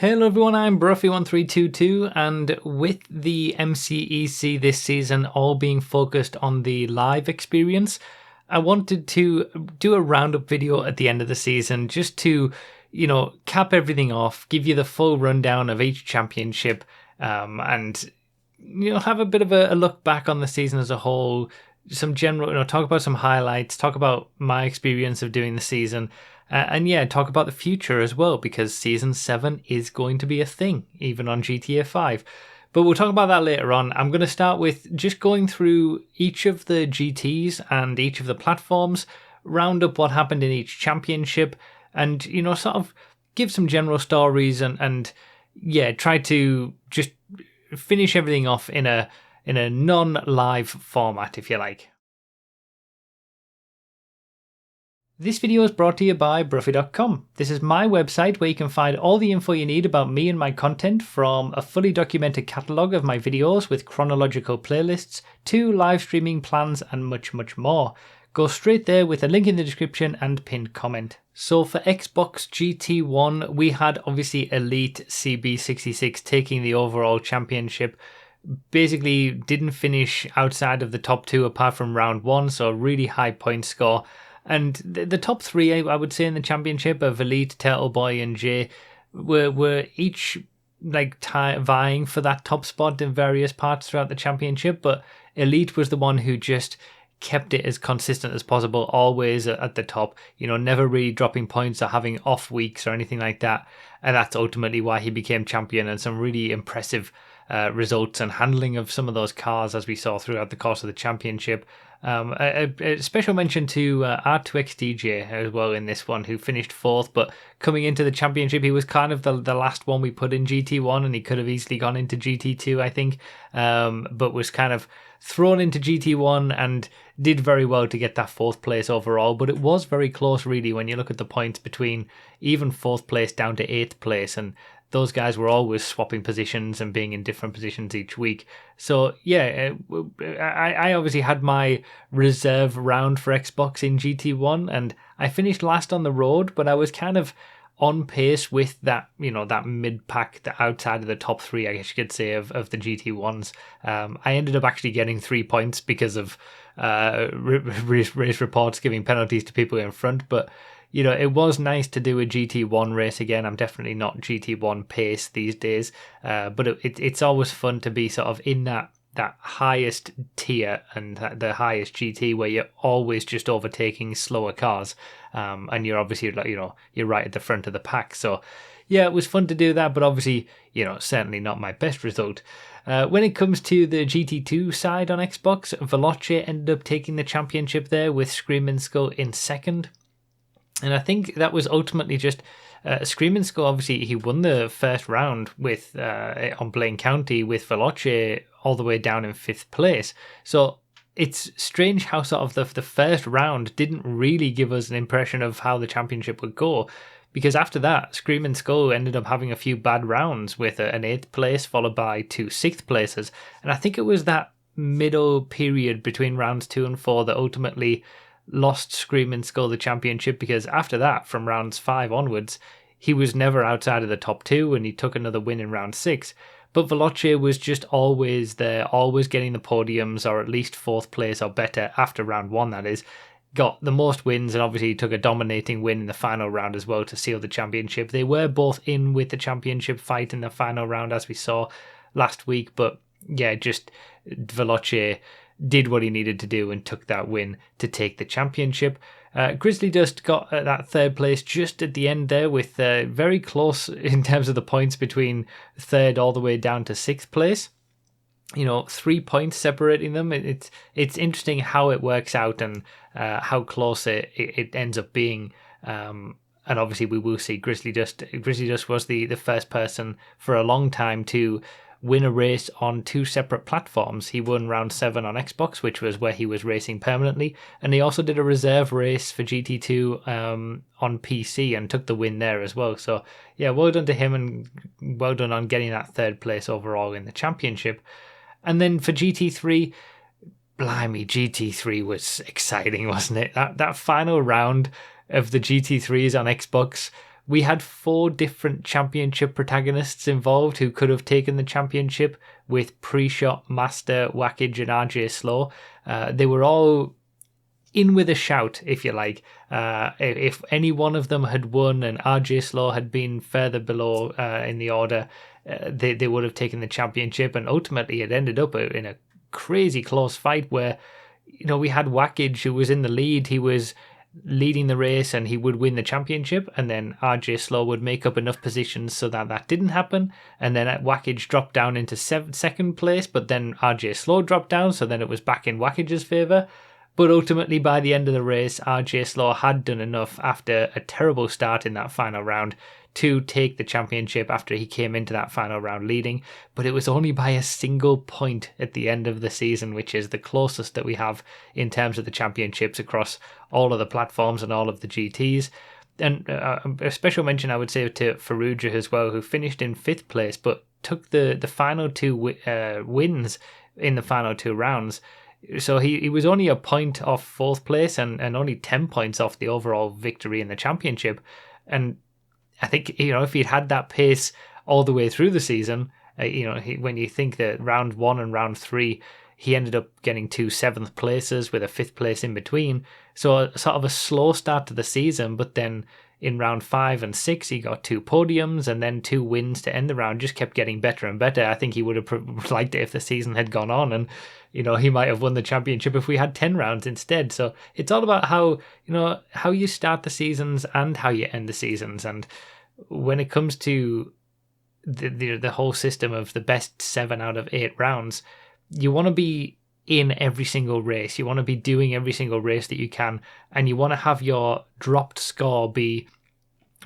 Hello everyone, I'm Bruffy1322, and with the MCEC this season all being focused on the live experience, I wanted to do a roundup video at the end of the season just to, cap everything off, give you the full rundown of each championship, and have a bit of a look back on the season as a whole, some general, talk about some highlights, talk about my experience of doing the season. And talk about the future as well, because Season 7 is going to be a thing, even on GTA 5. But we'll talk about that later on. I'm going to start with just going through each of the GTs and each of the platforms, round up what happened in each championship, and, sort of give some general stories and try to just finish everything off in a non-live format, if you like. This video is brought to you by Bruffy.com. This is my website where you can find all the info you need about me and my content, from a fully documented catalogue of my videos with chronological playlists to live streaming plans and much, much more. Go straight there with a link in the description and pinned comment. So for Xbox GT1, we had obviously Elite CB66 taking the overall championship. Basically didn't finish outside of the top two apart from round one, so a really high point score. And the top three, I would say, in the championship of Elite, Turtle Boy, and Jay were each vying for that top spot in various parts throughout the championship. But Elite was the one who just kept it as consistent as possible, always at the top. Never really dropping points or having off weeks or anything like that. And that's ultimately why he became champion, and some really impressive results and handling of some of those cars as we saw throughout the course of the championship. A special mention to R2XDJ as well in this one, who finished fourth, but coming into the championship he was kind of the last one we put in GT1, and he could have easily gone into GT2, I think, but was kind of thrown into GT1 and did very well to get that fourth place overall. But it was very close really when you look at the points between even fourth place down to eighth place, and those guys were always swapping positions and being in different positions each week. So I obviously had my reserve round for Xbox in GT1, and I finished last on the road, but I was kind of on pace with that, that mid-pack, the outside of the top three, I guess you could say, of the GT1s. I ended up actually getting 3 points because of race reports giving penalties to people in front, but it was nice to do a GT1 race again. I'm definitely not GT1 pace these days, but it's always fun to be sort of in that highest tier and the highest GT where you're always just overtaking slower cars, and you're obviously you're right at the front of the pack. So yeah, it was fun to do that, but obviously certainly not my best result. When it comes to the GT2 side on Xbox, Veloce ended up taking the championship there with Screaming Skull in second. And I think that was ultimately just Screaming Skull. Obviously, he won the first round with on Blaine County with Veloce all the way down in fifth place. So it's strange how sort of the first round didn't really give us an impression of how the championship would go, because after that, Screaming Skull ended up having a few bad rounds with an 8th place followed by 2 6th places. And I think it was that middle period between rounds 2 and 4 that ultimately lost Screaming Skull the championship, because after that, from rounds 5 onwards, he was never outside of the top 2, and he took another win in round 6. But Veloce was just always there, always getting the podiums, or at least 4th place or better after round 1, that is. Got the most wins, and obviously took a dominating win in the final round as well to seal the championship. They were both in with the championship fight in the final round, as we saw last week, but yeah, just Veloce did what he needed to do and took that win to take the championship. Grizzly Dust got that 3rd place just at the end there, with very close in terms of the points between 3rd all the way down to 6th place. 3 points separating them. It's interesting how it works out and how close it ends up being. And obviously we will see Grizzly Dust. Grizzly Dust was the first person for a long time to win a race on 2 separate platforms. He won round 7 on Xbox, which was where he was racing permanently, and he also did a reserve race for GT2 on PC and took the win there as well. So yeah, well done to him, and well done on getting that 3rd place overall in the championship. And then for GT3, blimey, GT3 was exciting, wasn't it? That final round of the GT3s on Xbox we had 4 different championship protagonists involved who could have taken the championship with Pre-Shot, Master, Wackage and RJ Slow. They were all in with a shout, if you like. If any one of them had won and RJ Slow had been further below in the order, they would have taken the championship, and ultimately it ended up in a crazy close fight where, we had Wackage who was in the lead. He was leading the race and he would win the championship, and then RJ Slow would make up enough positions so that didn't happen, and then Wackage dropped down into second place, but then RJ Slow dropped down, so then it was back in Wackage's favour. But ultimately, by the end of the race, RJ Slow had done enough after a terrible start in that final round to take the championship after he came into that final round leading. But it was only by a single point at the end of the season, which is the closest that we have in terms of the championships across all of the platforms and all of the GTs. And a special mention, I would say, to Faruja as well, who finished in 5th place, but took the final 2 wins in the final 2 rounds. So he was only a point off 4th place and only 10 points off the overall victory in the championship. And I think, if he'd had that pace all the way through the season, when you think that round 1 and round 3, he ended up getting 2 7th places with a 5th place in between. So sort of a slow start to the season, but then in round 5 and 6, he got 2 podiums and then 2 wins to end the round. Just kept getting better and better. I think he would have liked it if the season had gone on, and he might have won the championship if we had 10 rounds instead. So it's all about how you start the seasons and how you end the seasons. And when it comes to the whole system of the best 7 out of 8 rounds, you want to be in every single race. You want to be doing every single race that you can, and you want to have your dropped score be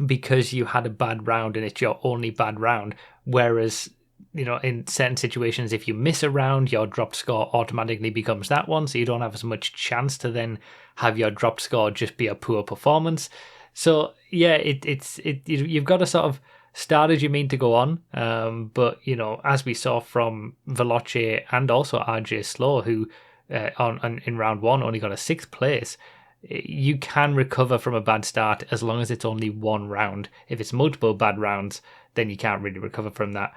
because you had a bad round and it's your only bad round. Whereas, in certain situations, if you miss a round, your dropped score automatically becomes that one, so you don't have as much chance to then have your dropped score just be a poor performance. So yeah, you've got to sort of start as you mean to go on. But as we saw from Veloce and also RJ Slow, who in round 1 only got a 6th place, you can recover from a bad start as long as it's only 1 round. If it's multiple bad rounds, then you can't really recover from that.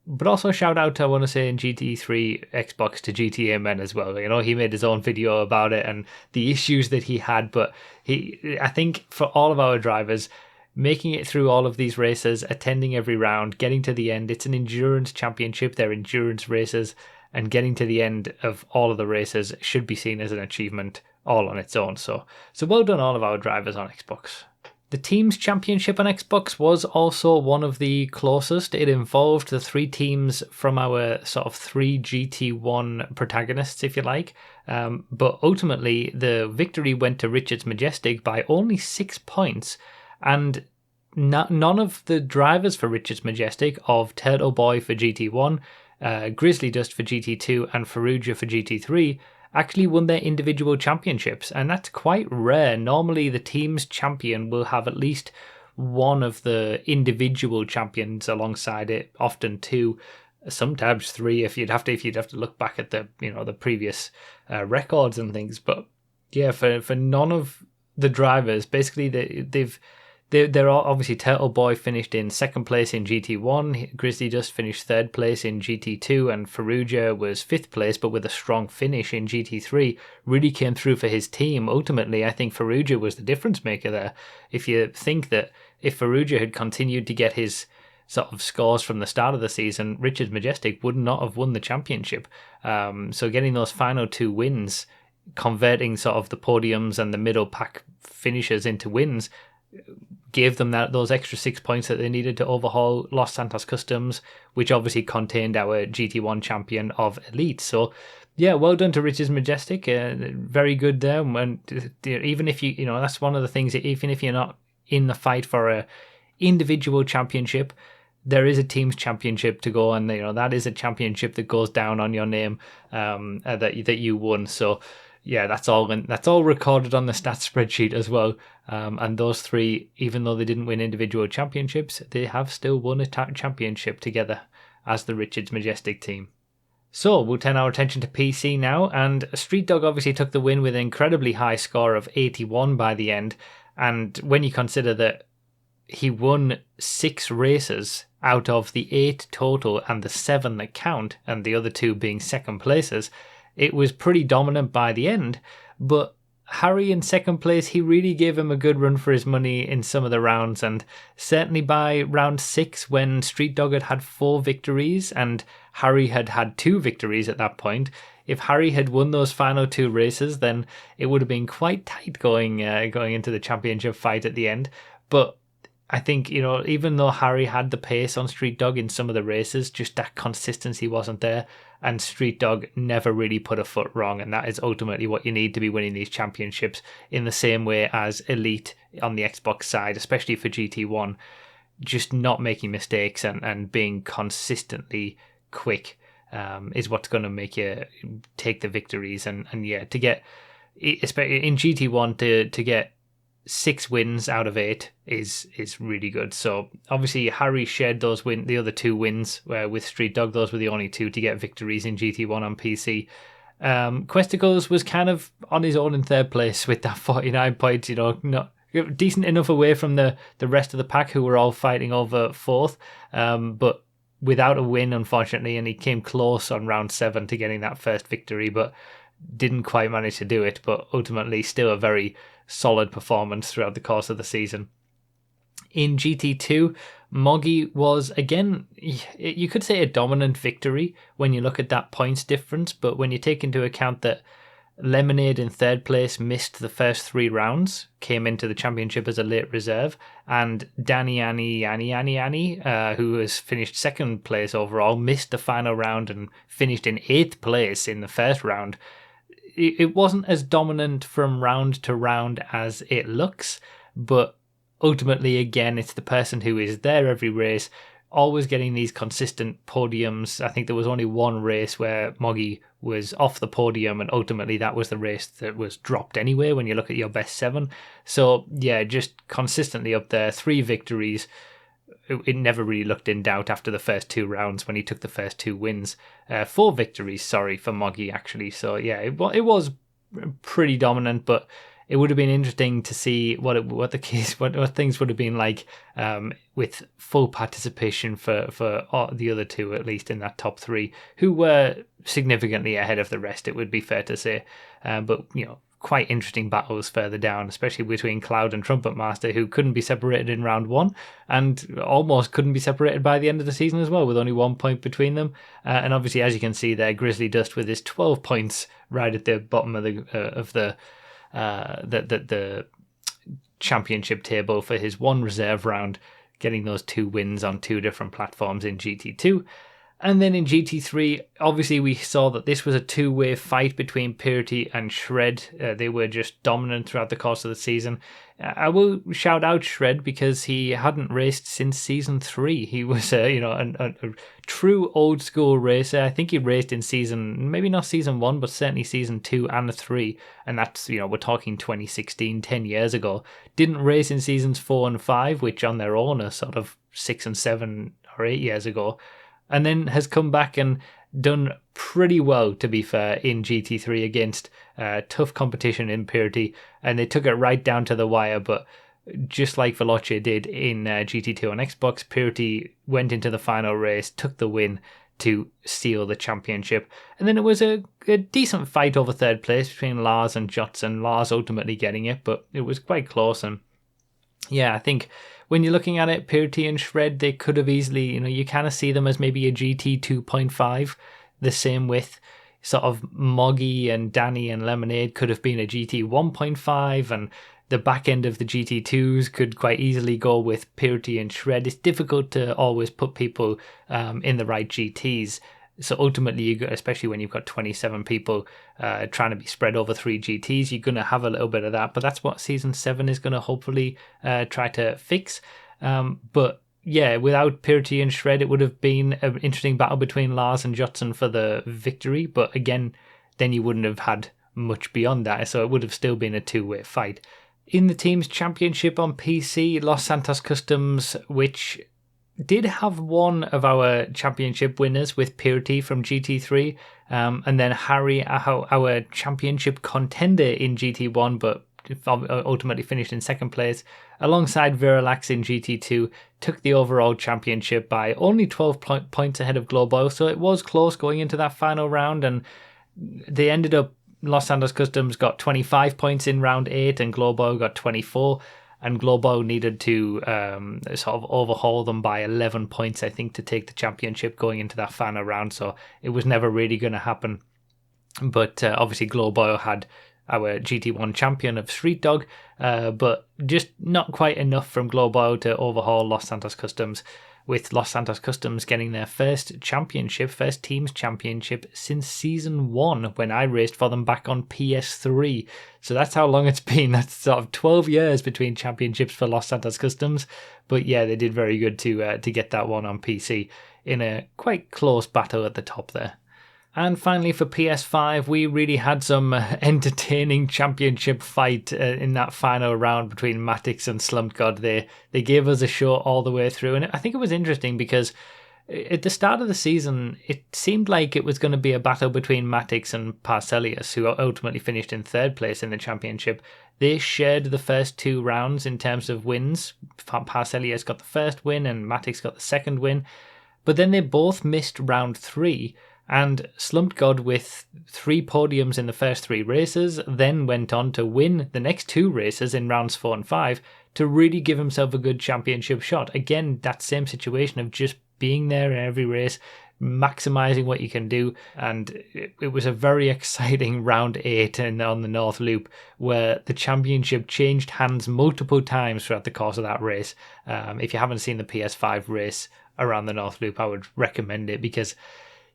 But also shout out, I want to say, in GT3 Xbox to GTA Men as well. He made his own video about it and the issues that he had. But I think for all of our drivers, making it through all of these races, attending every round, getting to the end, it's an endurance championship. They're endurance races, and getting to the end of all of the races should be seen as an achievement all on its own. So well done all of our drivers on Xbox. The Teams Championship on Xbox was also one of the closest. It involved the 3 teams from our sort of 3 GT1 protagonists, if you like. But ultimately, the victory went to Richards Majestic by only 6 points. And none of the drivers for Richards Majestic, of Turtle Boy for GT1, Grizzly Dust for GT2, and Faruja for GT3, actually won their individual championships, and that's quite rare. Normally the team's champion will have at least one of the individual champions alongside it, often 2, sometimes 3 if you'd have to look back at the the previous records and things. But yeah, for none of the drivers, basically they're all, obviously Turtle Boy finished in 2nd place in GT1, Grizzly Dust finished 3rd place in GT2, and Faruja was 5th place but with a strong finish in GT3. Really came through for his team. Ultimately, I think Faruja was the difference maker there. If you think that if Faruja had continued to get his sort of scores from the start of the season, Richards Majestic would not have won the championship. So getting those final 2 wins, converting sort of the podiums and the middle pack finishes into wins, gave them those extra 6 points that they needed to overhaul Los Santos Customs, which obviously contained our GT1 champion of Elite. So yeah, well done to Richards Majestic. Very good there. And even if that's one of the things, even if you're not in the fight for a individual championship, there is a team's championship to go, and that is a championship that goes down on your name, that you won. So yeah, that's all recorded on the stats spreadsheet as well. And those 3, even though they didn't win individual championships, they have still won a championship together as the Richards Majestic team. So we'll turn our attention to PC now, and Street Dog obviously took the win with an incredibly high score of 81 by the end. And when you consider that he won 6 races out of the 8 total and the 7 that count, and the other 2 being second places. It was pretty dominant by the end, but Harry in second place, he really gave him a good run for his money in some of the rounds, and certainly by round 6 when Street Dog had 4 victories and Harry had 2 victories at that point. If Harry had won those final 2 races, then it would have been quite tight going into the championship fight at the end. But I think, even though Harry had the pace on Street Dog in some of the races, just that consistency wasn't there, and Street Dog never really put a foot wrong, and that is ultimately what you need to be winning these championships, in the same way as Elite on the Xbox side, especially for GT1, just not making mistakes and being consistently quick is what's going to make you take the victories. And yeah, to get, especially in GT1, to get 6 wins out of 8 is really good. So obviously Harry shared the other 2 wins with Street Dog. Those were the only 2 to get victories in GT1 on PC. Questicles was kind of on his own in third place with that 49 points, not decent enough away from the rest of the pack, who were all fighting over 4th, but without a win, unfortunately, and he came close on round 7 to getting that first victory, but didn't quite manage to do it. But ultimately still a very solid performance throughout the course of the season. In GT2, Moggy was, again, you could say a dominant victory when you look at that points difference, but when you take into account that Lemonade in third place missed the first 3 rounds, came into the championship as a late reserve, and Danny Annie, who has finished second place overall, missed the final round and finished in 8th place in the first round. It wasn't as dominant from round to round as it looks, but ultimately, again, it's the person who is there every race, always getting these consistent podiums. I think there was only one race where Moggy was off the podium, and ultimately that was the race that was dropped anyway when you look at your best 7. So yeah, just consistently up there, 3 victories. It never really looked in doubt after the first 2 rounds when he took the first 2 wins. 4 victories, for Moggy, actually. So yeah, it was pretty dominant, but it would have been interesting to see what things would have been like with full participation for the other 2, at least in that top 3, who were significantly ahead of the rest, it would be fair to say. But quite interesting battles further down, especially between Cloud and Trumpet Master, who couldn't be separated in round 1 and almost couldn't be separated by the end of the season as well, with only 1 point between them. And obviously, as you can see there, Grizzly Dust with his 12 points right at the bottom of the championship table for his 1 reserve round, getting those 2 wins on 2 different platforms in GT2. And then in GT3, obviously we saw that this was a 2-way fight between Purity and Shred. They were just dominant throughout the course of the season. I will shout out Shred because he hadn't raced since season 3. He was a true old school racer. I think he raced in maybe not season 1, but certainly season 2 and 3. And that's, we're talking 2016, 10 years ago. Didn't race in seasons 4 and 5, which on their own are sort of 6 and 7 or 8 years ago. And then has come back and done pretty well, to be fair, in GT3 against tough competition in Purity, and they took it right down to the wire. But just like Veloce did in GT2 on Xbox, Purity went into the final race, took the win to steal the championship. And then it was a decent fight over third place between Lars and Jotson. Lars ultimately getting it, but it was quite close. And yeah, I think when you're looking at it, Purity and Shred, they could have easily, you kind of see them as maybe a GT 2.5, the same with sort of Moggy and Danny and Lemonade could have been a GT 1.5, and the back end of the GT2s could quite easily go with Purity and Shred. It's difficult to always put people in the right GTs. So ultimately, especially when you've got 27 people trying to be spread over 3 GTs, you're going to have a little bit of that. But that's what Season 7 is going to hopefully try to fix. But yeah, without Purity and Shred, it would have been an interesting battle between Lars and Jotson for the victory. But again, then you wouldn't have had much beyond that. So it would have still been a 2-way fight. In the Teams Championship on PC, Los Santos Customs, which did have one of our championship winners with Purity from GT3, and then Harry, our championship contender in GT1, but ultimately finished in second place, alongside Veralax in GT2, took the overall championship by only 12 points ahead of Globe Oil, so it was close going into that final round, and they ended up, Los Santos Customs got 25 points in round 8 and Globe Oil got 24, and Globe Oil needed to sort of overhaul them by 11 points, I think, to take the championship going into that final round, so it was never really going to happen. But obviously Globe Oil had our GT1 champion of Street Dog, but just not quite enough from Globe Oil to overhaul Los Santos Customs, with Los Santos Customs getting their first Teams championship since Season 1, when I raced for them back on PS3. So that's how long it's been. That's sort of 12 years between championships for Los Santos Customs. But yeah, they did very good to get that one on PC in a quite close battle at the top there. And finally, for PS5, we really had some entertaining championship fight in that final round between Matix and Slumped God. They gave us a show all the way through, and I think it was interesting because at the start of the season, it seemed like it was going to be a battle between Matix and Parcelius, who ultimately finished in third place in the championship. They shared the first 2 rounds in terms of wins. Parcelius got the first win and Matix got the second win, but then they both missed round 3. And Slumped God, with 3 podiums in the first 3 races, then went on to win the next 2 races in rounds 4 and 5 to really give himself a good championship shot. Again, that same situation of just being there in every race, maximizing what you can do. And it was a very exciting round 8 on the North Loop, where the championship changed hands multiple times throughout the course of that race. If you haven't seen the PS5 race around the North Loop, I would recommend it, because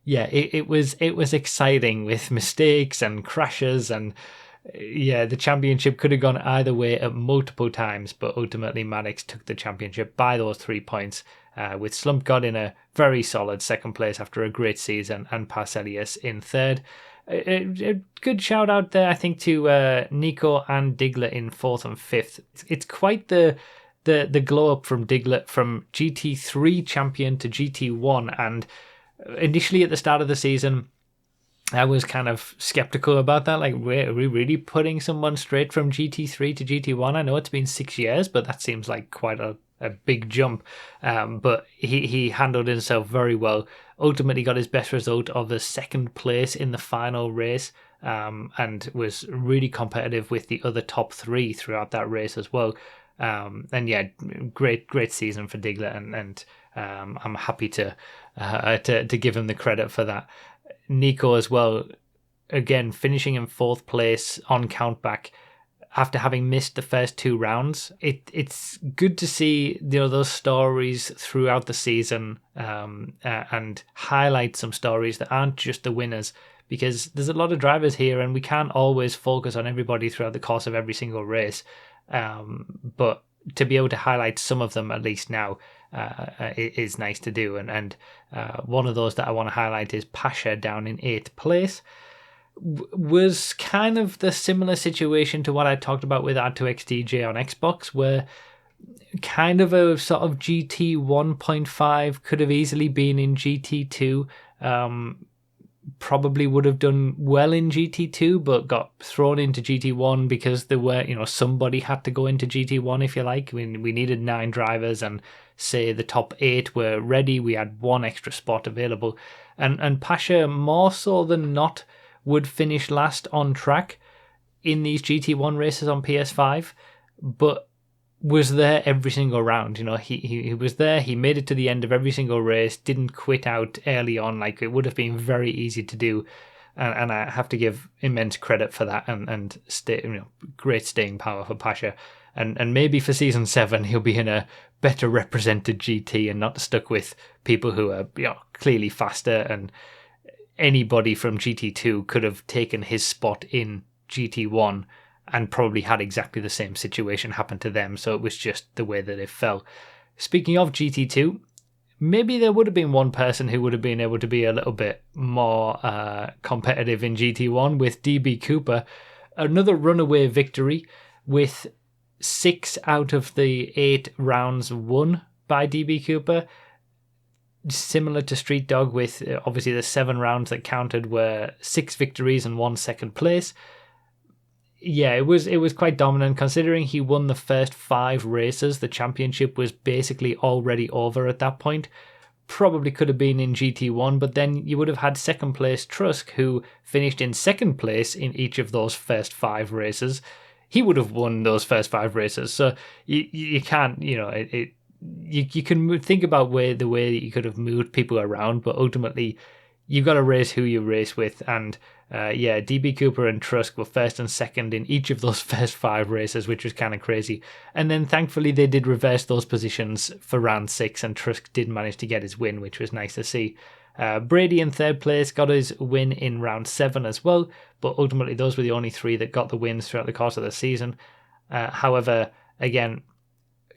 yeah, it was exciting with mistakes and crashes, and yeah, the championship could have gone either way at multiple times, but ultimately Maddox took the championship by those 3 points, with Slumped God in a very solid second place after a great season, and Parcelius in third. A good shout out there, I think, to Nico and Diglett in 4th and 5th. It's quite the glow up from Diglett from GT3 champion to GT1, and initially at the start of the season, I was kind of skeptical about that. Like, are we really putting someone straight from GT3 to GT1? I know it's been 6 years, but that seems like quite a big jump. But he handled himself very well. Ultimately got his best result of the 2nd place in the final race, and was really competitive with the other top 3 throughout that race as well. And yeah, great season for Diglett, and I'm happy to give him the credit for that. Nico as well, again finishing in 4th place on countback after having missed the first 2 rounds. It's good to see, you know, those stories throughout the season, and highlight some stories that aren't just the winners, because there's a lot of drivers here and we can't always focus on everybody throughout the course of every single race. But to be able to highlight some of them at least now is nice to do. And one of those that I want to highlight is Pasha down in 8th place. Was kind of the similar situation to what I talked about with R2XDJ on Xbox, where kind of a sort of GT 1.5 could have easily been in GT2. Probably would have done well in GT2, but got thrown into GT1 because there were, you know, somebody had to go into GT1, if you like. We needed 9 drivers, and say the top 8 were ready. We had 1 extra spot available, and Pasha, more so than not, would finish last on track in these GT1 races on PS5, but was there every single round. You know, he was there, he made it to the end of every single race, didn't quit out early on like it would have been very easy to do, and I have to give immense credit for that, and great staying power for Pasha, and maybe for season 7 he'll be in a better represented GT and not stuck with people who are, you know, clearly faster, and anybody from GT2 could have taken his spot in GT1 and probably had exactly the same situation happen to them, so it was just the way that it fell. Speaking of GT2, maybe there would have been one person who would have been able to be a little bit more competitive in GT1 with DB Cooper. Another runaway victory with 6 out of the 8 rounds won by DB Cooper. Similar to Street Dog, with obviously the 7 rounds that counted were 6 victories and 1 second place. yeah, it was quite dominant considering he won the first 5 races. The championship was basically already over at that point. Probably could have been in GT1, but then you would have had second place Trusk, who finished in second place in each of those first 5 races. He would have won those first 5 races. So you can't, you can think about the way that you could have moved people around, but ultimately you've got to race who you race with. And DB Cooper and Trusk were first and second in each of those first 5 races, which was kind of crazy. And then thankfully they did reverse those positions for round 6, and Trusk did manage to get his win, which was nice to see. Brady in third place got his win in round 7 as well, but ultimately those were the only 3 that got the wins throughout the course of the season. However, again,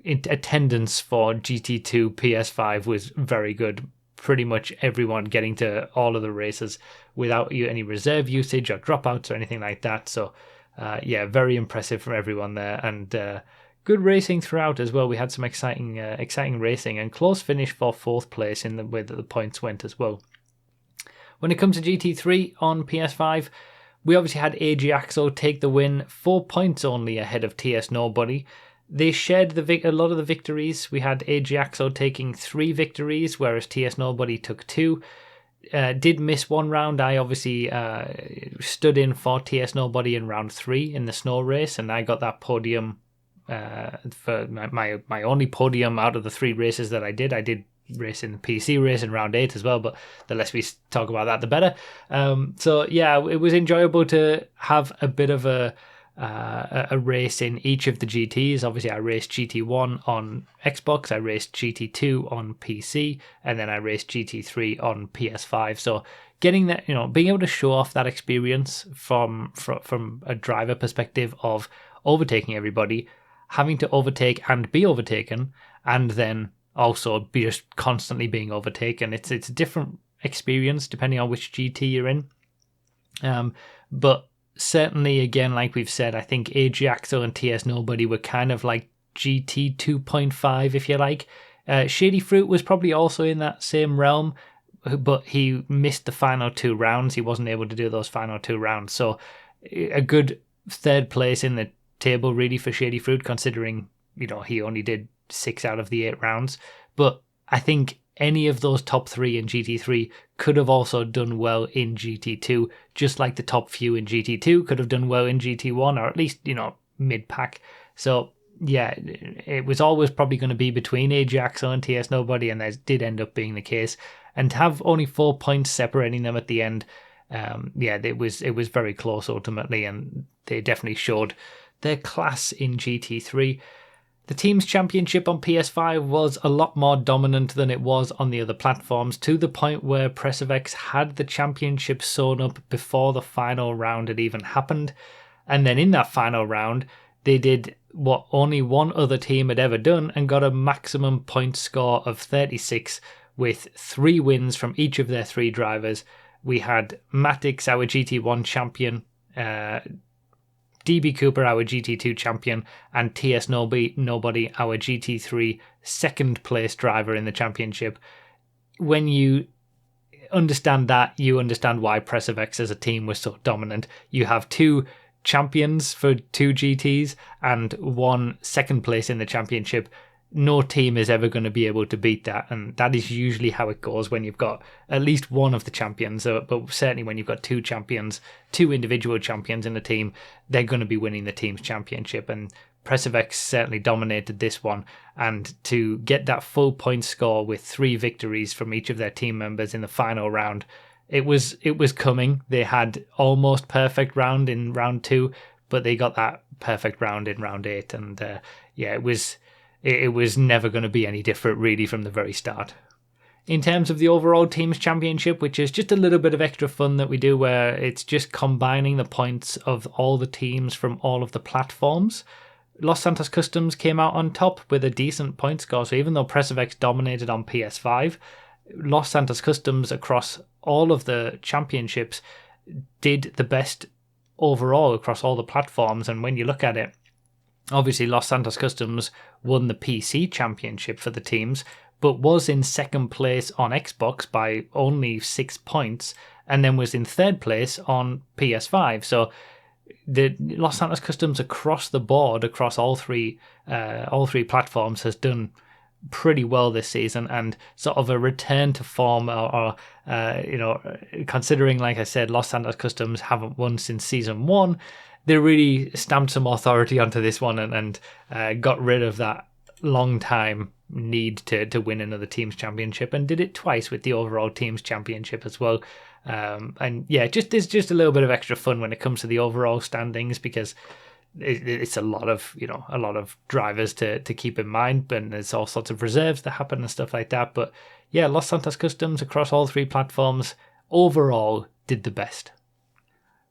attendance for GT2 PS5 was very good. Pretty much everyone getting to all of the races without any reserve usage or dropouts or anything like that. So very impressive from everyone there, and good racing throughout as well. We had some exciting racing and close finish for 4th place in the way that the points went as well. When it comes to GT3 on PS5, we obviously had AG Axo take the win, 4 points only ahead of TS Nobody. They shared a lot of the victories. We had AG Axo taking 3 victories, whereas TS Nobody took 2. Did miss 1 round. I obviously stood in for TS Nobody in round 3 in the snow race, and I got that podium for my only podium out of the 3 races that I did. I did race in the PC race in round 8 as well, but the less we talk about that, the better. It was enjoyable to have a bit of a race in each of the GTs. Obviously, I raced GT1 on Xbox, I raced GT2 on PC, and then I raced GT3 on PS5. So getting that, being able to show off that experience from a driver perspective of overtaking everybody, having to overtake and be overtaken, and then also be just constantly being overtaken. It's a different experience depending on which GT you're in. But certainly, again, like we've said, I think AG Axo and TS Nobody were kind of like GT 2.5, if you like. Shady Fruit was probably also in that same realm, but he missed the final 2 rounds. He wasn't able to do those final 2 rounds. So a good 3rd place in the table, really, for Shady Fruit, considering, he only did 6 out of the 8 rounds. But I think any of those top 3 in GT3 could have also done well in GT2, just like the top few in GT2 could have done well in GT1, or at least, mid-pack. So, yeah, it was always probably going to be between AG Axo and TS Nobody, and that did end up being the case. And to have only 4 points separating them at the end, it was very close ultimately, and they definitely showed their class in GT3. The Teams Championship on PS5 was a lot more dominant than it was on the other platforms, to the point where PressFX had the championship sewn up before the final round had even happened. And then in that final round, they did what only one other team had ever done and got a maximum point score of 36 with 3 wins from each of their 3 drivers. We had Matix, our GT1 champion, DB Cooper, our GT2 champion, and TS Nobody, our GT3 second place driver in the championship. When you understand that, you understand why PressFX as a team was so dominant. You have 2 champions for 2 GTs and 1 second place in the championship. No team is ever going to be able to beat that, and that is usually how it goes when you've got at least one of the champions, but certainly when you've got 2 champions, 2 individual champions in the team, they're going to be winning the team's championship, and PressFX certainly dominated this one. And to get that full point score with 3 victories from each of their team members in the final round, it was coming. They had almost perfect round in round 2, but they got that perfect round in round 8, and it was never going to be any different, really, from the very start. In terms of the overall Teams Championship, which is just a little bit of extra fun that we do, where it's just combining the points of all the teams from all of the platforms, Los Santos Customs came out on top with a decent point score. So even though PressFX dominated on PS5, Los Santos Customs across all of the championships did the best overall across all the platforms. And when you look at it, obviously, Los Santos Customs won the PC championship for the teams, but was in second place on Xbox by only 6 points, and then was in third place on PS5. So the Los Santos Customs across the board, across all three platforms, has done pretty well this season, and sort of a return to form, or considering, like I said, Los Santos Customs haven't won since season 1, they really stamped some authority onto this one and got rid of that long time need to win another teams championship, and did it twice with the overall teams championship as well. And yeah, there's just a little bit of extra fun when it comes to the overall standings, because it's a lot of drivers to keep in mind, and there's all sorts of reserves that happen and stuff like that. But yeah, Los Santos Customs across all three platforms overall did the best.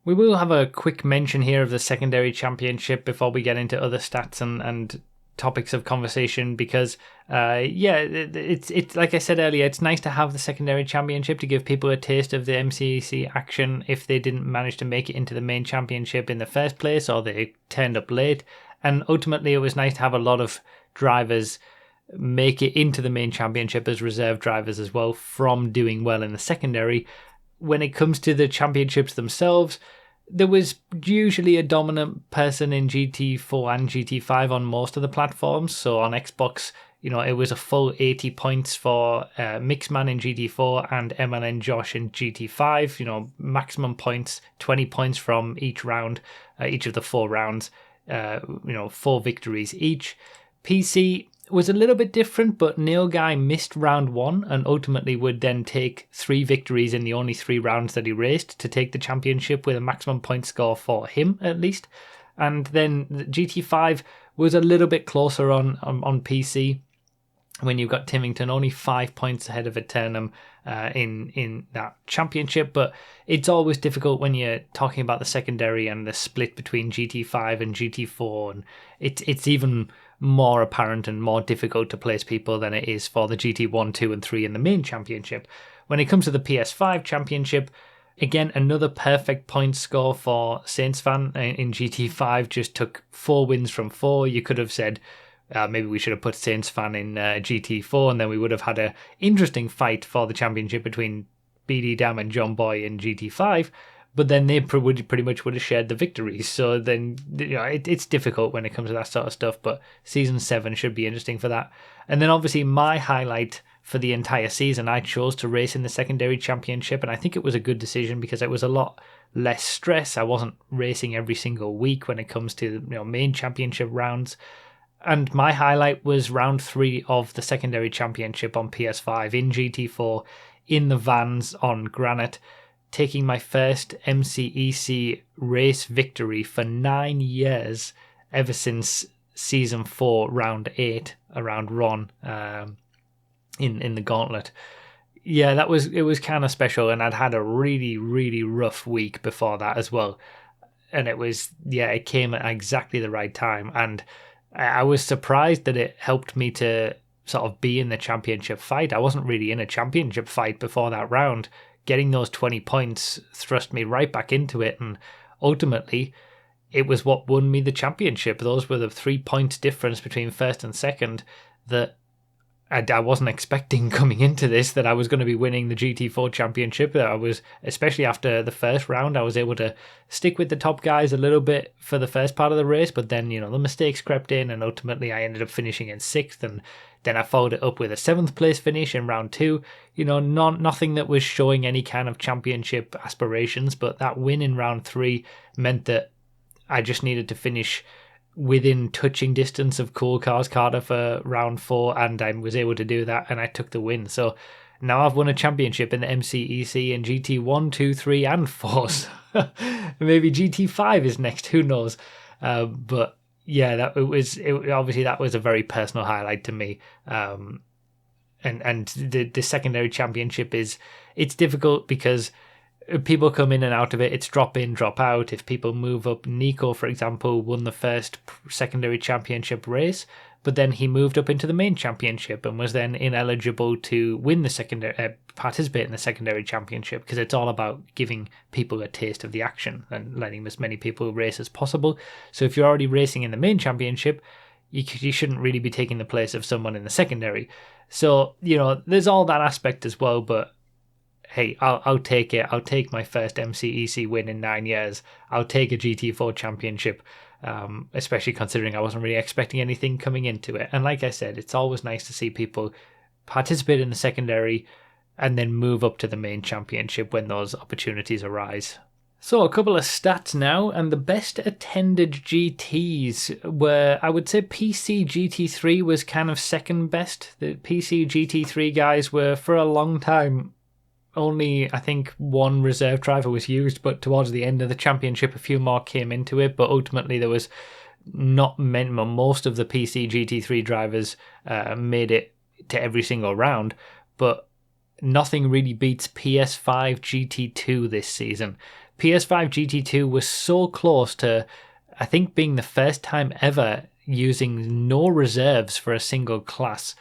We will have a quick mention here of the secondary championship before we get into other stats and topics of conversation, because it's like I said earlier, it's nice to have the secondary championship to give people a taste of the MCEC action if they didn't manage to make it into the main championship in the first place, or they turned up late. And ultimately it was nice to have a lot of drivers make it into the main championship as reserve drivers as well from doing well in the secondary. When it comes to the championships themselves, there was usually a dominant person in GT4 and GT5 on most of the platforms. So on Xbox, it was a full 80 points for Mixman in GT4 and MLN Josh in GT5. Maximum points, 20 points from each round, each of the 4 rounds, 4 victories each. PC was a little bit different, but Neil Guy missed round 1 and ultimately would then take 3 victories in the only 3 rounds that he raced to take the championship with a maximum point score for him, at least. And then GT5 was a little bit closer on PC, when you've got Timington only 5 points ahead of Eternum in that championship. But it's always difficult when you're talking about the secondary and the split between GT5 and GT4, and it's even more apparent and more difficult to place people than it is for the GT1, 2 and 3 in the main championship. When it comes to the PS5 championship, again, another perfect point score for Saints Fan in GT5, just took 4 wins from 4. You could have said maybe we should have put Saints Fan in GT4, and then we would have had an interesting fight for the championship between BD Dam and John Boy in GT5. But then they pretty much would have shared the victories. So then, it's difficult when it comes to that sort of stuff. But Season 7 should be interesting for that. And then obviously my highlight for the entire season, I chose to race in the secondary championship. And I think it was a good decision because it was a lot less stress. I wasn't racing every single week when it comes to main championship rounds. And my highlight was round 3 of the secondary championship on PS5 in GT4 in the vans on Granite, taking my first MCEC race victory for 9 years, ever since Season 4, Round 8, around Ron in the Gauntlet. Yeah, it was kind of special, and I'd had a really, really rough week before that as well. And it came at exactly the right time, and I was surprised that it helped me to sort of be in the championship fight. I wasn't really in a championship fight before that round. Getting those 20 points thrust me right back into it, and ultimately it was what won me the championship. Those were the 3 points difference between first and second that I wasn't expecting coming into this, that I was going to be winning the GT4 championship. That I was, especially after the first round, I was able to stick with the top guys a little bit for the first part of the race, but then the mistakes crept in, and ultimately I ended up finishing in 6th, and then I followed it up with a 7th place finish in round 2. Nothing that was showing any kind of championship aspirations, but that win in round 3 meant that I just needed to finish within touching distance of Cool Cars Carter for round 4, and I was able to do that, and I took the win. So now I've won a championship in the MCEC in GT1, 2, 3 and 4. Maybe GT5 is next, who knows. But yeah, obviously that was a very personal highlight to me. And the secondary championship it's difficult because people come in and out of it. It's drop in, drop out. If people move up, Nico, for example, won the first secondary championship race, but then he moved up into the main championship and was then ineligible to win the secondary, participate in the secondary championship, because it's all about giving people a taste of the action and letting as many people race as possible. So if you're already racing in the main championship, you shouldn't really be taking the place of someone in the secondary. So, there's all that aspect as well, but hey, I'll take it. I'll take my first MCEC win in 9 years. I'll take a GT4 championship, especially considering I wasn't really expecting anything coming into it. And like I said, it's always nice to see people participate in the secondary and then move up to the main championship when those opportunities arise. So a couple of stats now, and the best attended GTs were, I would say PC GT3 was kind of second best. The PC GT3 guys were, for a long time, only I think one reserve driver was used, but towards the end of the championship a few more came into it, but ultimately there was not many, most of the PC GT3 drivers made it to every single round, but nothing really beats PS5 GT2 this season. PS5 GT2 was so close to, I think, being the first time ever using no reserves for a single class.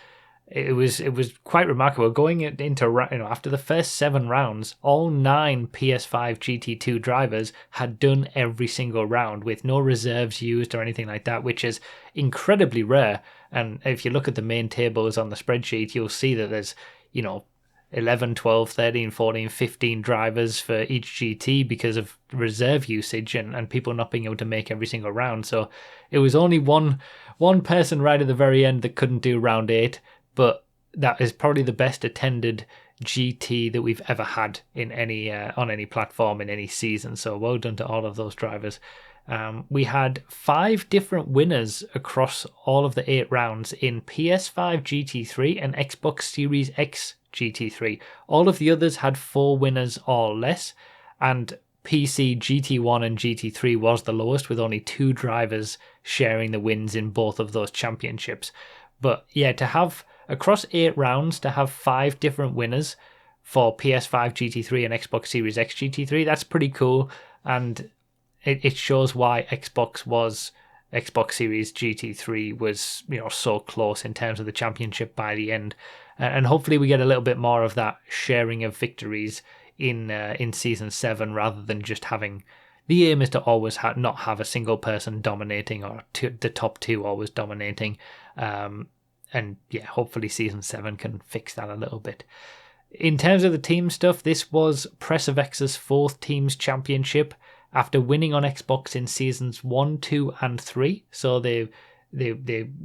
It was quite remarkable. Going into, after the first 7 rounds, all 9 PS5 GT2 drivers had done every single round with no reserves used or anything like that, which is incredibly rare. And if you look at the main tables on the spreadsheet, you'll see that there's, 11, 12, 13, 14, 15 drivers for each GT because of reserve usage and people not being able to make every single round. So it was only one person right at the very end that couldn't do round 8, but that is probably the best attended GT that we've ever had in any on any platform in any season. So well done to all of those drivers. We had 5 different winners across all of the 8 rounds in PS5 GT3 and Xbox Series X GT3. All of the others had 4 winners or less, and PC GT1 and GT3 was the lowest, with only 2 drivers sharing the wins in both of those championships. But yeah, to have across 8 rounds to have 5 different winners for PS5 GT3 and Xbox Series X GT3, that's pretty cool, and it shows why Xbox Series GT3 was so close in terms of the championship by the end. And hopefully we get a little bit more of that sharing of victories in Season 7, rather than just having... The aim is to always not have a single person dominating, or the top 2 always dominating. And yeah, hopefully Season 7 can fix that a little bit. In terms of the team stuff, this was PressOfX's 4th Teams Championship after winning on Xbox in Seasons 1, 2 and 3. So they've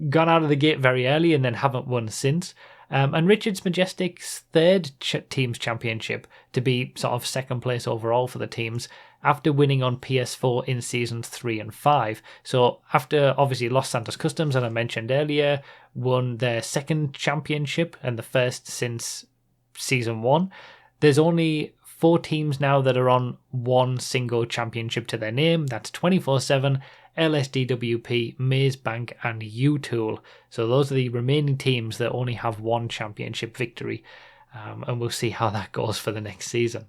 gone out of the gate very early and then haven't won since. And Richard's Majestic's 3rd Teams Championship to be sort of 2nd place overall for the teams after winning on PS4 in Seasons 3 and 5. So after obviously Los Santos Customs, as I mentioned earlier, won their 2nd championship and the first since Season 1, there's only 4 teams now that are on one single championship to their name. That's 24/7, LSDWP, Maze Bank and U-Tool. So those are the remaining teams that only have one championship victory. And we'll see how that goes for the next season.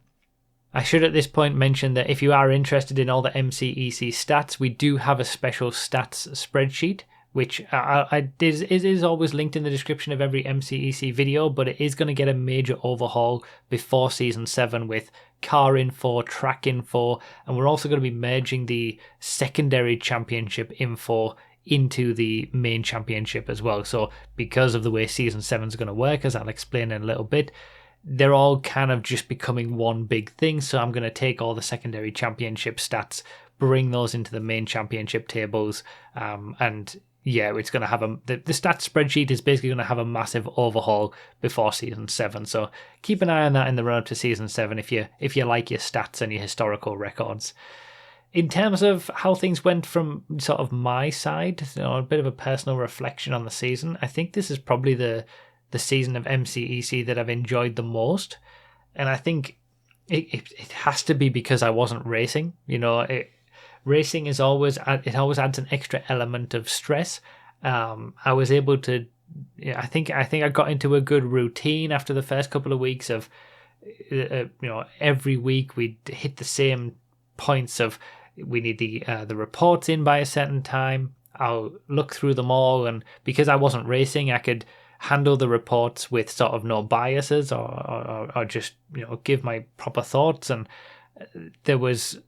I should at this point mention that if you are interested in all the MCEC stats, we do have a special stats spreadsheet, which is always linked in the description of every MCEC video, but it is going to get a major overhaul before Season 7 with car info, track info, and we're also going to be merging the secondary championship info into the main championship as well. So because of the way Season 7 is going to work, as I'll explain in a little bit, they're all kind of just becoming one big thing. So I'm going to take all the secondary championship stats, bring those into the main championship tables, and yeah, it's going to have the stats spreadsheet is basically going to have a massive overhaul before Season 7. So keep an eye on that in the run up to Season 7 if you like your stats and your historical records. In terms of how things went from sort of my side, a bit of a personal reflection on the season, I think this is probably the season of MCEC that I've enjoyed the most. And I think it has to be because I wasn't racing. Racing is always adds an extra element of stress. I was able to, I think I got into a good routine after the first couple of weeks of, every week we'd hit the same points of we need the reports in by a certain time. I'll look through them all, and because I wasn't racing, I could handle the reports with sort of no biases or just give my proper thoughts. And there was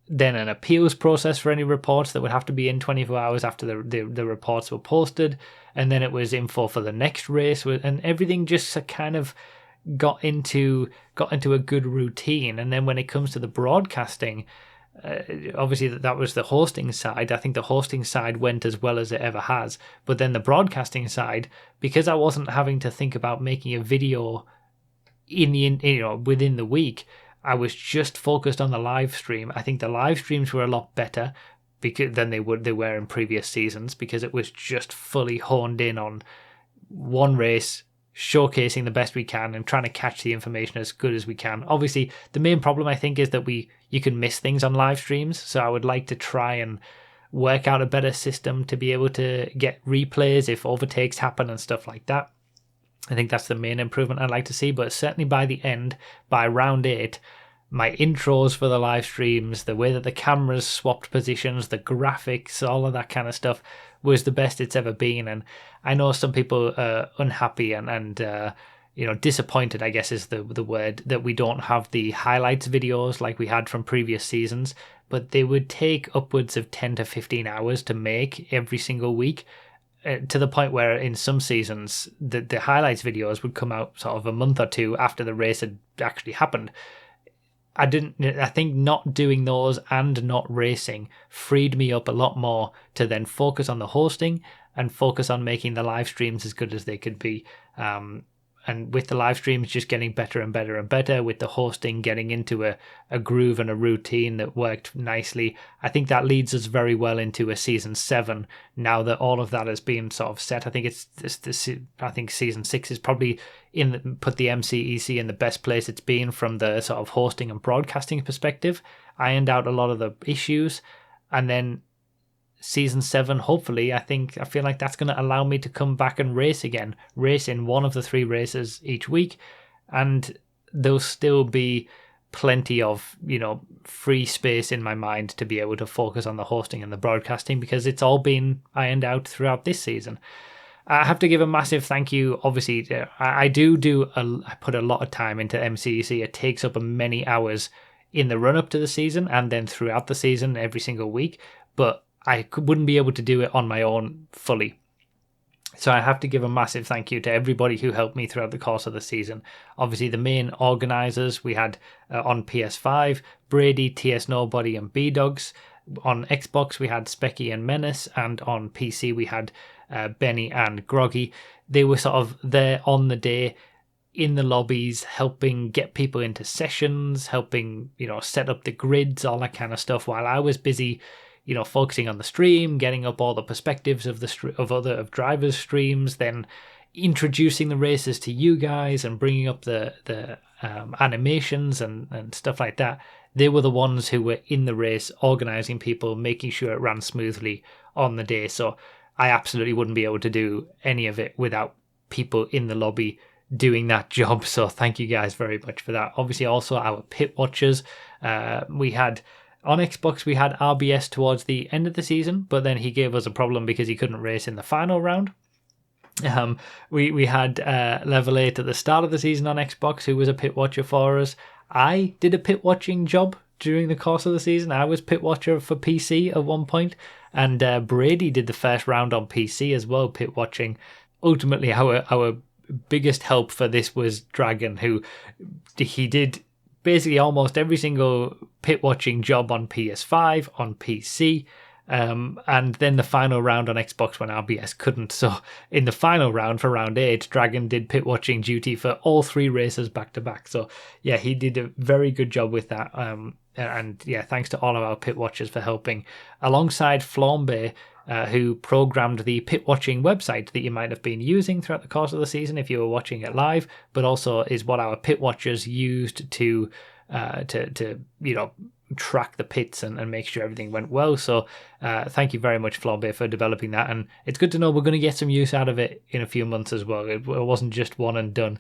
then an appeals process for any reports that would have to be in 24 hours after the reports were posted, and then it was info for the next race, and everything just kind of got into a good routine. And then when it comes to the broadcasting, obviously that was the hosting side. I think the hosting side went as well as it ever has. But then the broadcasting side, because I wasn't having to think about making a video within the week, I was just focused on the live stream. I think the live streams were a lot better than they were in previous seasons, because it was just fully honed in on one race, showcasing the best we can and trying to catch the information as good as we can. Obviously, the main problem I think is that you can miss things on live streams, so I would like to try and work out a better system to be able to get replays if overtakes happen and stuff like that. I think that's the main improvement I'd like to see, but certainly by the end, by round 8, my intros for the live streams, the way that the cameras swapped positions, the graphics, all of that kind of stuff was the best it's ever been. And I know some people are unhappy and disappointed, I guess is the word, that we don't have the highlights videos like we had from previous seasons, but they would take upwards of 10 to 15 hours to make every single week. To the point where in some seasons the highlights videos would come out sort of a month or two after the race had actually happened. I think not doing those and not racing freed me up a lot more to then focus on the hosting and focus on making the live streams as good as they could be. And with the live streams just getting better and better and better, with the hosting getting into a groove and a routine that worked nicely, I think that leads us very well into a season 7. Now that all of that has been sort of set, I think season 6 is probably put the MCEC in the best place it's been from the sort of hosting and broadcasting perspective. Ironed out a lot of the issues, and then season 7, hopefully, I feel like that's going to allow me to come back and race in one of the 3 races each week, and there'll still be plenty of free space in my mind to be able to focus on the hosting and the broadcasting, because it's all been ironed out throughout this season. I have to give a massive thank you. Obviously, I put a lot of time into MCEC. It takes up many hours in the run up to the season and then throughout the season every single week, but I wouldn't be able to do it on my own fully. So I have to give a massive thank you to everybody who helped me throughout the course of the season. Obviously, the main organisers we had on PS5, Brady, TS Nobody and B-Dogs. On Xbox, we had Specky and Menace. And on PC, we had Benny and Groggy. They were sort of there on the day in the lobbies, helping get people into sessions, helping set up the grids, all that kind of stuff, while I was busy focusing on the stream, getting up all the perspectives of drivers' streams, then introducing the races to you guys and bringing up the animations and stuff like that. They were the ones who were in the race, organising people, making sure it ran smoothly on the day. So I absolutely wouldn't be able to do any of it without people in the lobby doing that job. So thank you guys very much for that. Obviously, also our pit watchers. On Xbox, we had RBS towards the end of the season, but then he gave us a problem because he couldn't race in the final round. We had Level 8 at the start of the season on Xbox, who was a pit watcher for us. I did a pit watching job during the course of the season. I was pit watcher for PC at one point, and Brady did the first round on PC as well, pit watching. Ultimately, our biggest help for this was Dragon, who he did basically almost every single pit watching job on PS5, on PC, and then the final round on Xbox when RBS couldn't. So in the final round for round 8, Dragon did pit watching duty for all 3 races back to back. So yeah, he did a very good job with that. And yeah, thanks to all of our pit watchers for helping, alongside Flambe, who programmed the pit watching website that you might have been using throughout the course of the season if you were watching it live, but also is what our pit watchers used to track the pits and make sure everything went well. So thank you very much, Flambe, for developing that, and it's good to know we're going to get some use out of it in a few months as well. It wasn't just one and done.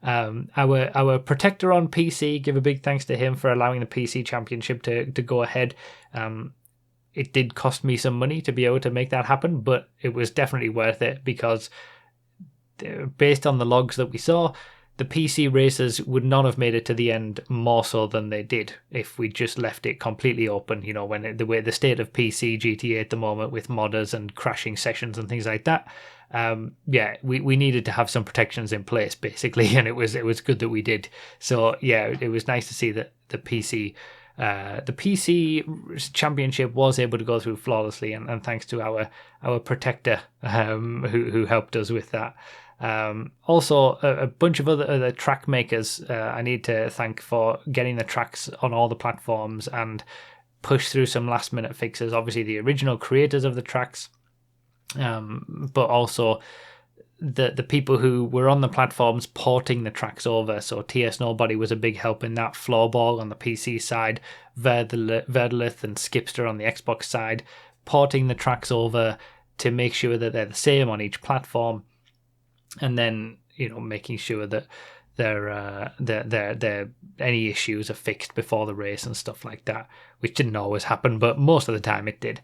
Our protector on PC, give a big thanks to him for allowing the PC championship to go ahead. It did cost me some money to be able to make that happen, but it was definitely worth it, because based on the logs that we saw, the PC races would not have made it to the end more so than they did if we just left it completely open. You know, when the state of PC GTA at the moment with modders and crashing sessions and things like that. We needed to have some protections in place basically, and it was good that we did. So yeah, it was nice to see that the PC championship was able to go through flawlessly, and thanks to our protector who helped us with that. Also, a bunch of other track makers I need to thank for getting the tracks on all the platforms and push through some last minute fixes. Obviously, the original creators of the tracks, but also the people who were on the platforms porting the tracks over. So TS Nobody was a big help in that. Floorball on the PC side, Verdolith and Skipster on the Xbox side, porting the tracks over to make sure that they're the same on each platform, and then making sure that their any issues are fixed before the race and stuff like that, which didn't always happen, but most of the time it did.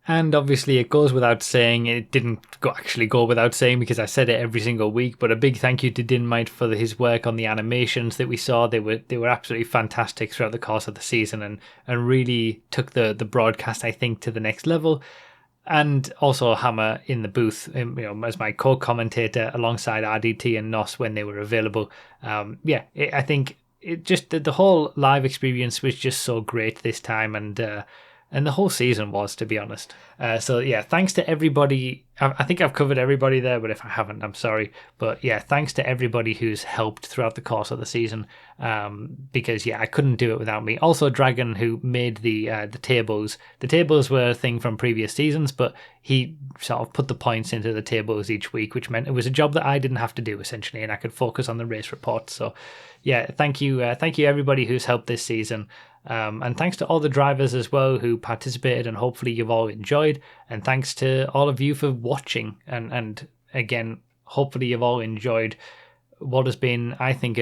And obviously it goes without saying, it didn't actually go without saying because I said it every single week, but a big thank you to Dinmite for his work on the animations that we saw. They were absolutely fantastic throughout the course of the season and really took the broadcast, I think, to the next level. And also Hammer in the booth, as my co-commentator alongside RDT and Nos when they were available. I think it just the whole live experience was just so great this time, and the whole season was, to be honest. So yeah, thanks to everybody. I think I've covered everybody there, but if I haven't, I'm sorry. But yeah, thanks to everybody who's helped throughout the course of the season, because I couldn't do it without me. Also, Dragon, who made the tables. The tables were a thing from previous seasons, but he sort of put the points into the tables each week, which meant it was a job that I didn't have to do essentially, and I could focus on the race reports. So yeah, thank you everybody who's helped this season. And thanks to all the drivers as well who participated, and hopefully you've all enjoyed. And thanks to all of you for watching. And again, hopefully you've all enjoyed what has been, I think,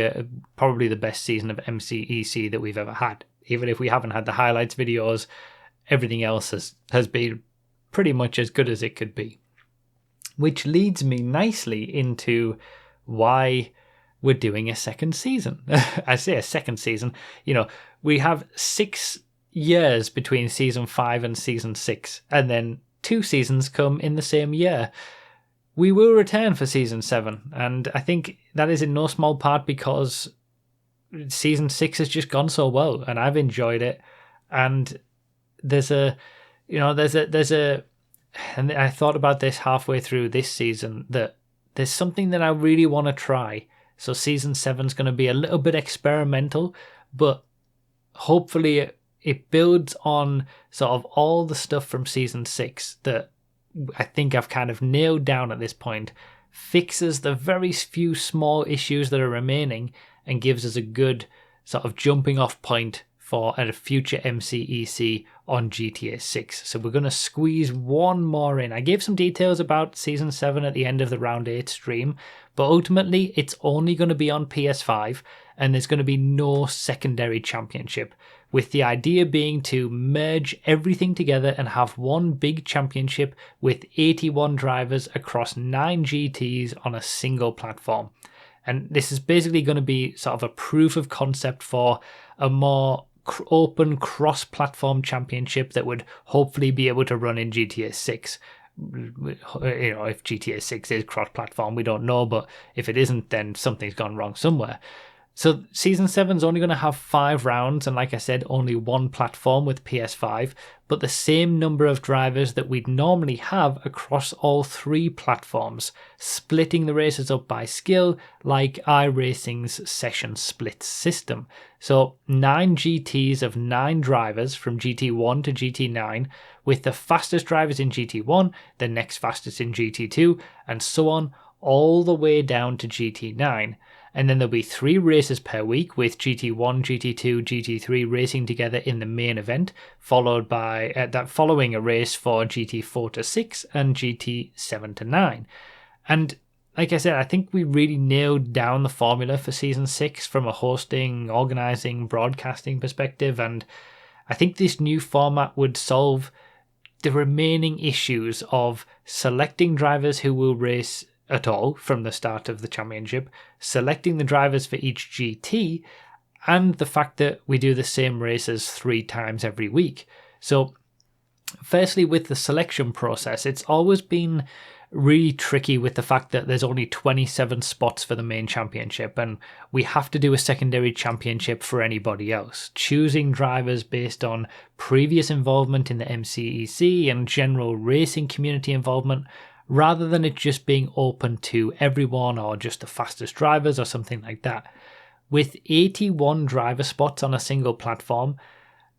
probably the best season of MCEC that we've ever had. Even if we haven't had the highlights videos, everything else has been pretty much as good as it could be. Which leads me nicely into why we're doing a second season. I say a second season. We have 6 years between season 5 and season 6, and then 2 seasons come in the same year. We will return for season 7, and I think that is in no small part because season 6 has just gone so well, and I've enjoyed it. And and I thought about this halfway through this season, that there's something that I really want to try. So season 7's going to be a little bit experimental, but hopefully it builds on sort of all the stuff from season 6 that I think I've kind of nailed down at this point, fixes the very few small issues that are remaining, and gives us a good sort of jumping off point for a future MCEC on GTA 6. So we're going to squeeze one more in. I gave some details about season 7 at the end of the round 8 stream, but ultimately it's only going to be on PS5, and there's going to be no secondary championship, with the idea being to merge everything together and have one big championship with 81 drivers across 9 GTs on a single platform. And this is basically going to be sort of a proof of concept for a more open cross-platform championship that would hopefully be able to run in GTA 6. If GTA 6 is cross-platform, we don't know, but if it isn't, then something's gone wrong somewhere. So season 7's only going to have 5 rounds, and like I said, only one platform with PS5, but the same number of drivers that we'd normally have across all 3 platforms, splitting the races up by skill like iRacing's session split system. So 9 GTs of 9 drivers from GT1 to GT9, with the fastest drivers in GT1, the next fastest in GT2, and so on, all the way down to GT9. And then there'll be 3 races per week, with GT1, GT2, GT3 racing together in the main event, followed by following a race for GT4 to 6 and GT7 to 9. And like I said, I think we really nailed down the formula for season 6 from a hosting, organising, broadcasting perspective, and I think this new format would solve the remaining issues of selecting drivers who will race at all from the start of the championship, selecting the drivers for each GT, and the fact that we do the same races 3 times every week. So firstly, with the selection process, it's always been really tricky with the fact that there's only 27 spots for the main championship, and we have to do a secondary championship for anybody else. Choosing drivers based on previous involvement in the MCEC and general racing community involvement, rather than it just being open to everyone or just the fastest drivers or something like that. With 81 driver spots on a single platform,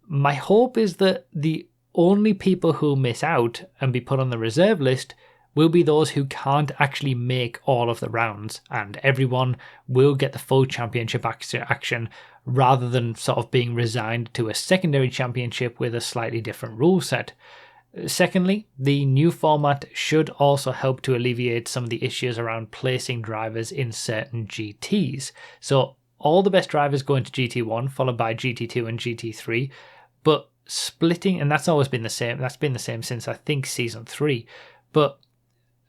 my hope is that the only people who miss out and be put on the reserve list will be those who can't actually make all of the rounds, and everyone will get the full championship action rather than sort of being resigned to a secondary championship with a slightly different rule set. Secondly, the new format should also help to alleviate some of the issues around placing drivers in certain GTs. So all the best drivers go into GT1, followed by GT2 and GT3, but splitting, and that's always been the same, that's been the same since I think season 3, but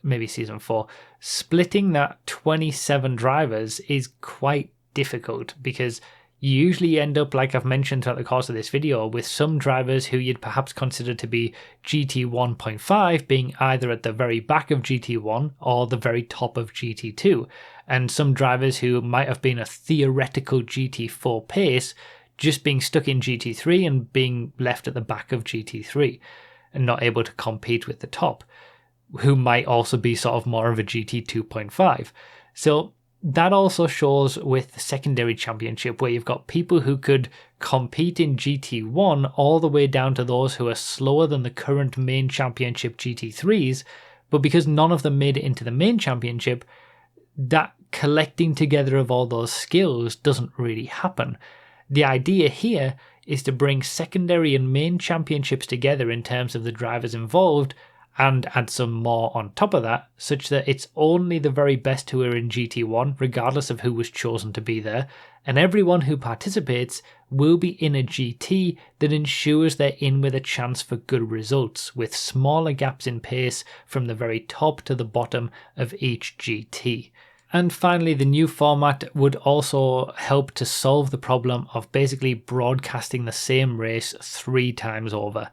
maybe season 4, splitting that 27 drivers is quite difficult because you usually end up, like I've mentioned throughout the course of this video, with some drivers who you'd perhaps consider to be GT 1.5 being either at the very back of GT1 or the very top of GT2, and some drivers who might have been a theoretical GT4 pace just being stuck in GT3 and being left at the back of GT3 and not able to compete with the top, who might also be sort of more of a GT 2.5. So that also shows with the secondary championship, where you've got people who could compete in GT1 all the way down to those who are slower than the current main championship GT3s, but because none of them made it into the main championship, that collecting together of all those skills doesn't really happen. The idea here is to bring secondary and main championships together in terms of the drivers involved, and add some more on top of that, such that it's only the very best who are in GT1, regardless of who was chosen to be there, and everyone who participates will be in a GT that ensures they're in with a chance for good results, with smaller gaps in pace from the very top to the bottom of each GT. And finally, the new format would also help to solve the problem of basically broadcasting the same race 3 times over.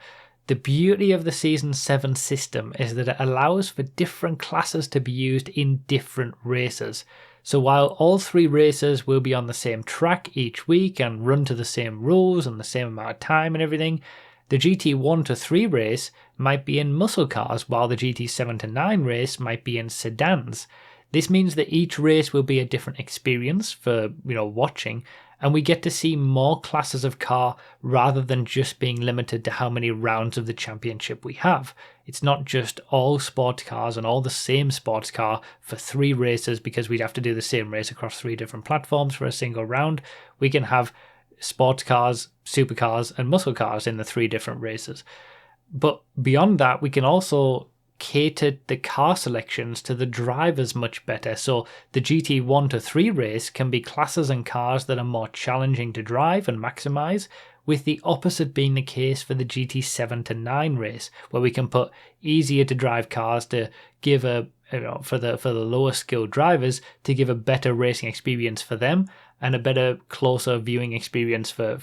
The beauty of the Season 7 system is that it allows for different classes to be used in different races. So while all 3 races will be on the same track each week and run to the same rules and the same amount of time and everything, the GT 1 to 3 race might be in muscle cars, while the GT 7 to 9 race might be in sedans. This means that each race will be a different experience for, watching, and we get to see more classes of car rather than just being limited to how many rounds of the championship we have. It's not just all sports cars and all the same sports car for 3 races because we'd have to do the same race across 3 different platforms for a single round. We can have sports cars, supercars, and muscle cars in the 3 different races. But beyond that, we can also catered the car selections to the drivers much better. So the GT 1 to 3 race can be classes and cars that are more challenging to drive and maximize, with the opposite being the case for the GT 7 to 9 race, where we can put easier to drive cars to give for the lower skilled drivers to give a better racing experience for them and a better, closer viewing experience for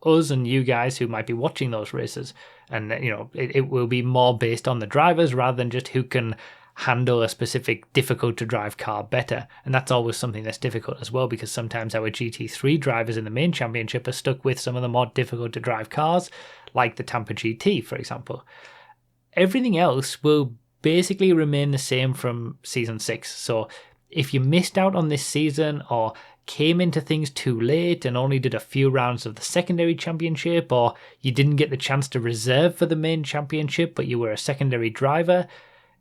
us and you guys who might be watching those races. And it will be more based on the drivers rather than just who can handle a specific difficult to drive car better. And that's always something that's difficult as well, because sometimes our GT3 drivers in the main championship are stuck with some of the more difficult to drive cars, like the Tampa GT, for example. Everything else will basically remain the same from Season 6. So if you missed out on this season, or came into things too late and only did a few rounds of the secondary championship, or you didn't get the chance to reserve for the main championship but you were a secondary driver,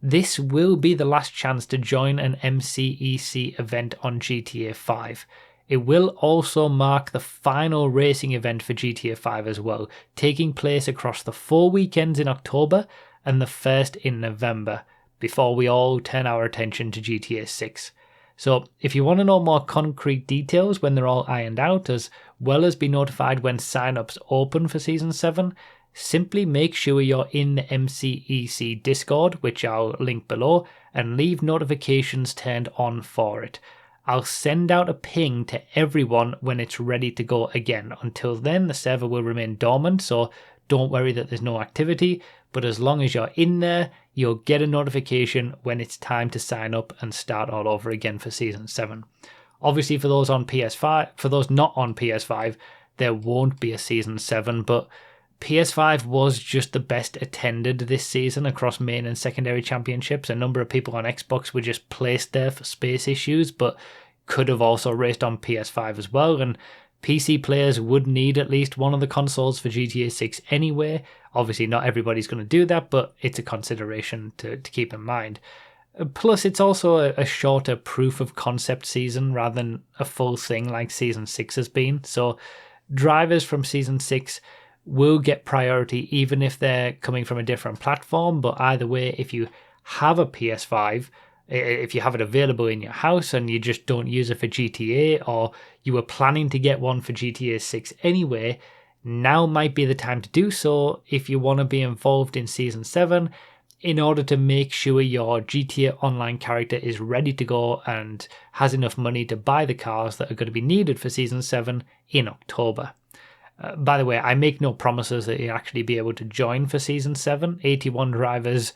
this will be the last chance to join an MCEC event on GTA 5. It will also mark the final racing event for GTA 5 as well, taking place across the 4 weekends in October and the 1st in November, before we all turn our attention to GTA 6. So if you want to know more concrete details when they're all ironed out, as well as be notified when sign-ups open for Season 7, simply make sure you're in the MCEC Discord, which I'll link below, and leave notifications turned on for it. I'll send out a ping to everyone when it's ready to go again. Until then, the server will remain dormant, so don't worry that there's no activity, but as long as you're in there, you'll get a notification when it's time to sign up and start all over again for Season 7. Obviously, for those on PS5, for those not on PS5, there won't be a Season 7, but PS5 was just the best attended this season across main and secondary championships. A number of people on Xbox were just placed there for space issues, but could have also raced on PS5 as well, and PC players would need at least one of the consoles for GTA 6 anyway. Obviously, not everybody's going to do that, but it's a consideration to keep in mind. Plus, it's also a shorter proof of concept season rather than a full thing like Season 6 has been. So drivers from Season 6 will get priority even if they're coming from a different platform. But either way, if you have a PS5, if you have it available in your house and you just don't use it for GTA, or you were planning to get one for GTA 6 anyway, now might be the time to do so if you want to be involved in Season 7 in order to make sure your GTA Online character is ready to go and has enough money to buy the cars that are going to be needed for Season 7 in October. By the way, I make no promises that you'll actually be able to join for Season 7. 81 drivers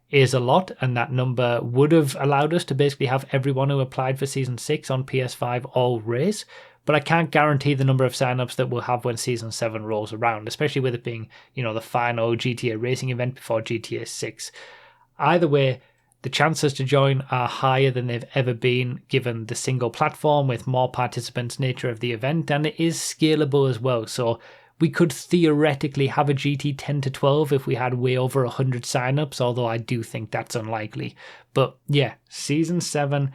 is a lot, and that number would have allowed us to basically have everyone who applied for Season 6 on PS5 all race, but I can't guarantee the number of signups that we'll have when Season 7 rolls around, especially with it being, the final GTA racing event before GTA 6. Either way, the chances to join are higher than they've ever been, given the single platform with more participants nature of the event, and it is scalable as well. So we could theoretically have a GT 10 to 12 if we had way over 100 signups, although I do think that's unlikely. But yeah, Season 7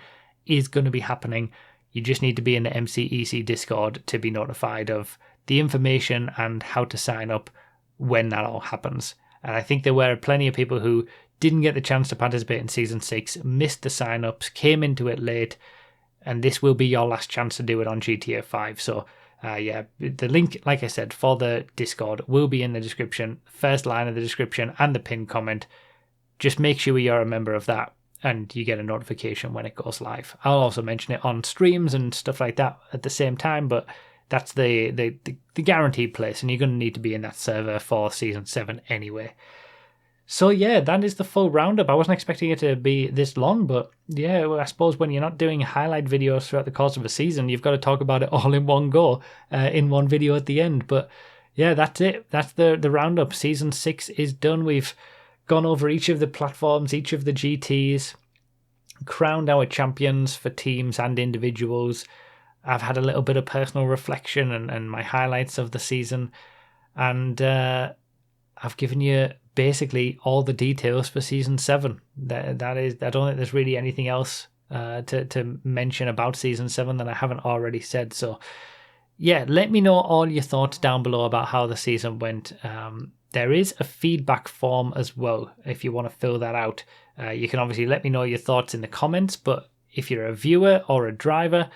is going to be happening. You just need to be in the MCEC Discord to be notified of the information and how to sign up when that all happens. And I think there were plenty of people who didn't get the chance to participate in Season 6, missed the sign-ups, came into it late, and this will be your last chance to do it on GTA 5. So, the link, like I said, for the Discord will be in the description, first line of the description, and the pinned comment. Just make sure you're a member of that, and you get a notification when it goes live. I'll also mention it on streams and stuff like that at the same time, but that's the guaranteed place, and you're going to need to be in that server for Season 7 anyway. So yeah, that is the full roundup. I wasn't expecting it to be this long, but yeah, I suppose when you're not doing highlight videos throughout the course of a season, you've got to talk about it all in one go, in one video at the end. But yeah, that's it. That's the roundup. Season 6 is done. We've gone over each of the platforms, each of the GTs, crowned our champions for teams and individuals. I've had a little bit of personal reflection and my highlights of the season, and I've given you basically all the details for Season 7. That is, I don't think there's really anything else to mention about Season 7 that I haven't already said. So yeah, let me know all your thoughts down below about how the season went. There is a feedback form as well if you want to fill that out. You can obviously let me know your thoughts in the comments, but if you're a viewer or a driver,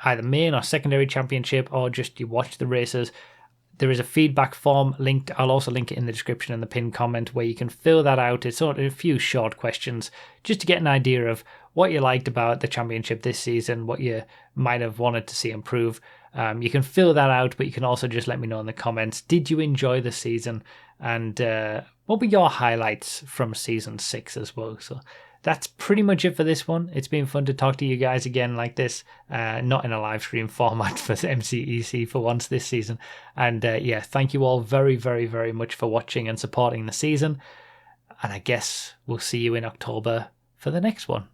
either main or secondary championship, or just you watch the races, there is a feedback form linked. I'll also link it in the description and the pinned comment where you can fill that out. It's sort of a few short questions just to get an idea of what you liked about the championship this season, what you might have wanted to see improve. You can fill that out, but you can also just let me know in the comments, did you enjoy the season? And what were your highlights from Season 6 as well? So that's pretty much it for this one. It's been fun to talk to you guys again like this, not in a live stream format for MCEC for once this season. And yeah, thank you all very, very, very much for watching and supporting the season. And I guess we'll see you in October for the next one.